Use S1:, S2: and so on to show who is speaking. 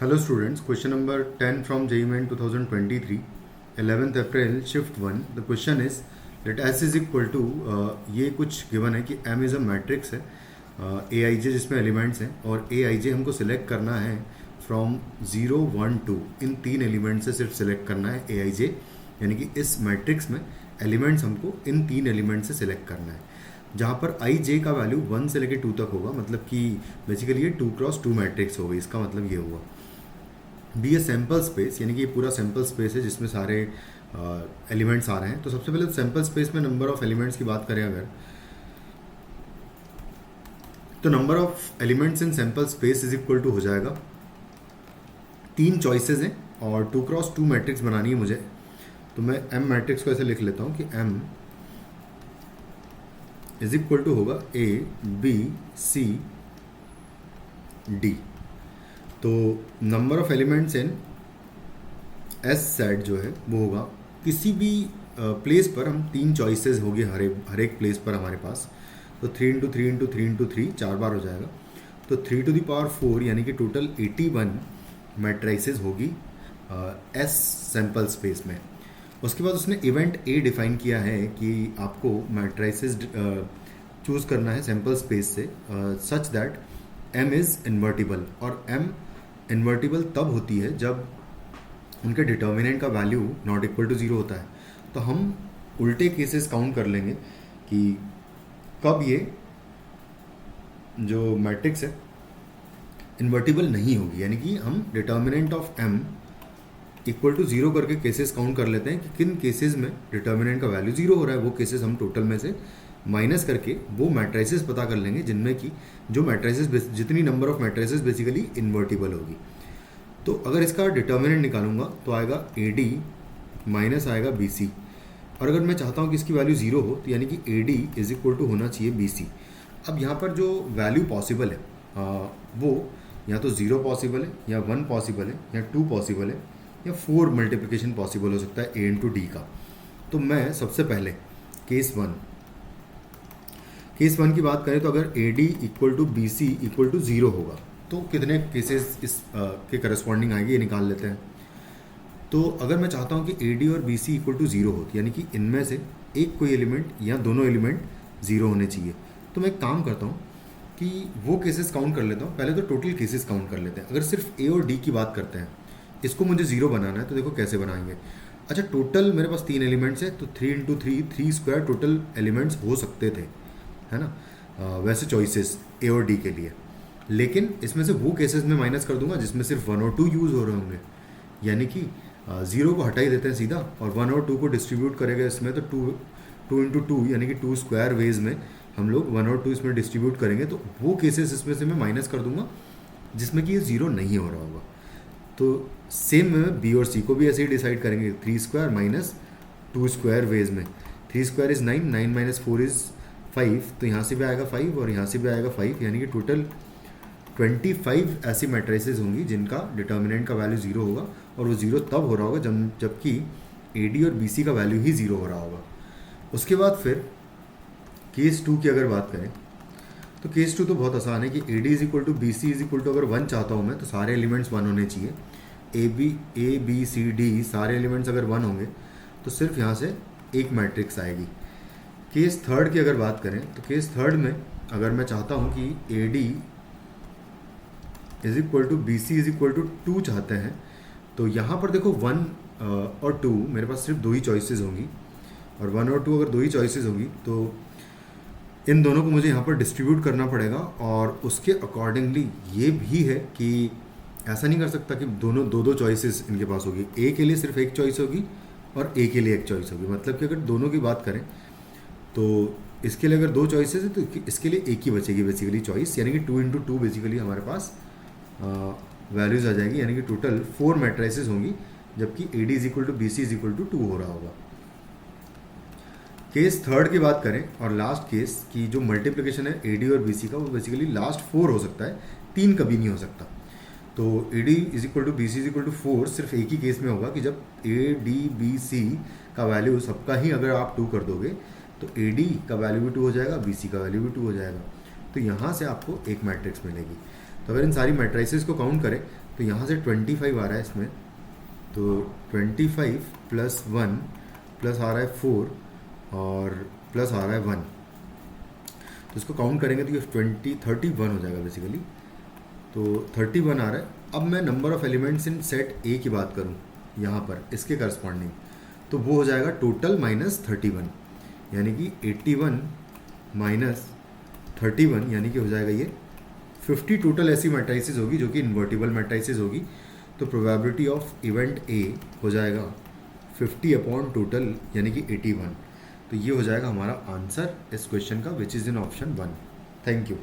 S1: Hello students, question number 10 from JEE Main 2023, 11th April, shift 1. The question is, let S is equal to, ये कुछ given है कि M is a matrix है, Aij जिसमें elements हैं और Aij हमको सिलेक्ट करना है फ्रॉम 0, 1, 2, इन तीन एलिमेंट से सिर्फ सिलेक्ट करना है Aij, यानी कि इस मैट्रिक्स में एलिमेंट्स हमको इन तीन एलिमेंट से सिलेक्ट करना है, जहाँ पर आई जे का वैल्यू 1 से लेकर 2 तक होगा, मतलब कि बेसिकली ये 2x2 मैट्रिक्स होगी। इसका मतलब ये हुआ बी ए सैम्पल स्पेस, यानी कि ये पूरा सैम्पल स्पेस है जिसमें सारे एलिमेंट्स आ रहे हैं। तो सबसे पहले सैम्पल स्पेस में नंबर ऑफ एलिमेंट्स की बात करें अगर, तो number of elements in sample space is equal to हो जाएगा, तीन चॉइसेस हैं और 2x2 मैट्रिक्स बनानी है मुझे। तो मैं एम मैट्रिक्स को ऐसे लिख लेता हूँ कि एम इज इक्वल टू होगा ए बी सी डी। तो number of elements in S set जो है वो होगा, किसी भी प्लेस पर हम तीन चॉइसेस होगी हर एक प्लेस पर हमारे पास। तो 3 इंटू 3 इंटू 3 इंटू 3 4 बार हो जाएगा, तो 3 टू द पावर 4 यानी कि टोटल 81 मैट्रिसेस होगी एस सैम्पल स्पेस में। उसके बाद उसने इवेंट ए डिफाइन किया है कि आपको मैट्रिसेस चूज़ करना है सैम्पल स्पेस से such that M is invertible, और एम इन्वर्टिबल तब होती है जब उनके डिटर्मिनेंट का वैल्यू नॉट इक्वल टू 0 होता है। तो हम उल्टे केसेस काउंट कर लेंगे कि कब ये जो मैट्रिक्स है इन्वर्टिबल नहीं होगी, यानी कि हम determinant of M equal to 0 करके केसेस काउंट कर लेते हैं कि किन केसेस में डिटर्मिनेंट का वैल्यू 0 हो रहा है। वो केसेस हम टोटल में से माइनस करके वो मैट्रिसेस पता कर लेंगे जिनमें कि जो मैट्रिसेस जितनी number of matrices basically invertible होगी। तो अगर इसका डिटर्मिनेंट निकालूंगा तो आएगा ए डी माइनस आएगा बी सी, और अगर मैं चाहता हूँ कि इसकी वैल्यू 0 हो तो यानी कि a d is equal to होना चाहिए बी सी। अब यहाँ पर जो वैल्यू पॉसिबल है वो या तो 0 पॉसिबल है, या 1 पॉसिबल है, या 2 पॉसिबल है, या 4 मल्टीप्लिकेशन पॉसिबल हो सकता है ए इंटू डी का। तो मैं सबसे पहले केस वन की बात करें तो अगर a d equal to b c equal to 0 होगा तो कितने केसेस इस के करस्पॉन्डिंग आएंगे ये निकाल लेते हैं। तो अगर मैं चाहता हूँ कि ए डी और बी सी इक्वल टू 0 हो, यानी कि इनमें से एक कोई एलिमेंट या दोनों एलिमेंट 0 होने चाहिए, तो मैं एक काम करता हूँ कि वो केसेस काउंट कर लेता हूँ। पहले तो टोटल केसेस काउंट कर लेते हैं। अगर सिर्फ ए और डी की बात करते हैं, इसको मुझे 0 बनाना है, तो देखो कैसे बनाएंगे। अच्छा, टोटल मेरे पास 3 एलिमेंट्स है, तो 3 इंटू 3 स्क्वायर टोटल एलिमेंट्स हो सकते थे, है ना, वैसे चॉइसेस ए और डी के लिए। लेकिन इसमें से वो केसेस में माइनस कर दूंगा जिसमें सिर्फ 1 और 2 यूज़ हो रहे होंगे, यानी कि 0 को हटा ही देते हैं सीधा, और 1 और 2 को डिस्ट्रीब्यूट करेंगे इसमें, तो 2 इंटू 2 यानी कि 2 स्क्वायर वेज में हम लोग 1 और 2 इसमें डिस्ट्रीब्यूट करेंगे। तो वो केसेस इसमें से मैं माइनस कर दूंगा जिसमें कि ये 0 नहीं हो रहा होगा। तो सेम में बी और सी को भी ऐसे ही डिसाइड करेंगे, 3 स्क्वायर माइनस 2 स्क्वायर वेज में। 3 स्क्वायर इज़ 9, 9 माइनस 4 इज़ 5, तो यहाँ से भी आएगा 5 और यहाँ से भी आएगा 5, यानी कि टोटल 25 ऐसी मैट्रिसेस होंगी जिनका डिटर्मिनेंट का वैल्यू 0 होगा, और वो 0 तब हो रहा होगा जबकि ए डी और बी सी का वैल्यू ही 0 हो रहा होगा। उसके बाद फिर केस 2 की अगर बात करें तो केस 2 तो बहुत आसान है कि a d is equal to b c is equal to, अगर 1 चाहता हूँ मैं तो सारे एलिमेंट्स 1 होने चाहिए। ए बी सी डी सारे एलिमेंट्स अगर 1 होंगे तो सिर्फ यहाँ से एक मैट्रिक्स आएगी। केस 3 की अगर बात करें तो केस 3 में अगर मैं चाहता हूँ कि a d is equal to b c is equal to 2 चाहते हैं, तो यहाँ पर देखो 1 और 2 मेरे पास सिर्फ 2 ही चॉइसेस होंगी, और 1 और 2 अगर 2 ही चॉइसेस होगी तो इन दोनों को मुझे यहाँ पर डिस्ट्रीब्यूट करना पड़ेगा। और उसके अकॉर्डिंगली ये भी है कि ऐसा नहीं कर सकता कि दोनों दो चॉइसेस इनके पास होगी, ए के लिए सिर्फ एक चॉइस होगी और ए के लिए एक चॉइस होगी। मतलब कि अगर दोनों की बात करें तो इसके लिए अगर 2 चॉइसेस है तो इसके लिए एक ही बचेगी बेसिकली चॉइस, यानी कि 2 इंटू 2 बेसिकली हमारे पास वैल्यूज़ आ जाएगी, यानी कि टोटल 4 मैट्रिसेस होंगी, जबकि a d is equal to b c is equal to 2 हो रहा होगा। केस 3 की बात करें और लास्ट केस की जो मल्टीप्लिकेशन है ए डी और बी सी का, वो बेसिकली लास्ट 4 हो सकता है, 3 कभी नहीं हो सकता। तो a d is equal to b c is equal to 4 सिर्फ एक ही केस में होगा कि जब ए डी बी सी का वैल्यू सबका ही अगर आप 2 कर दोगे तो ए डी का वैल्यू भी 2 हो जाएगा, बी सी का वैल्यू भी 2 हो जाएगा। तो यहाँ से आपको एक मैट्रिक्स मिलेगी। तो अगर इन सारी मैट्रिसेस को काउंट करें तो यहाँ से 25 आ रहा है इसमें, तो 25 प्लस 1 प्लस आ रहा है 4 और प्लस आ रहा है 1, तो इसको काउंट करेंगे तो ये 31 हो जाएगा बेसिकली। तो 31 आ रहा है। अब मैं number of elements in set ए की बात करूँ यहाँ पर इसके करस्पॉन्डिंग, तो वो हो जाएगा टोटल माइनस 31, यानी कि 81 माइनस 31 यानी कि हो जाएगा ये 50 टोटल ऐसी मैट्रिसेस होगी जो कि इन्वर्टिबल मैट्रिसेस होगी। तो प्रोबेबिलिटी ऑफ इवेंट ए हो जाएगा 50 अपॉन टोटल यानी कि 81। तो ये हो जाएगा हमारा आंसर इस क्वेश्चन का, which is in option 1। Thank you.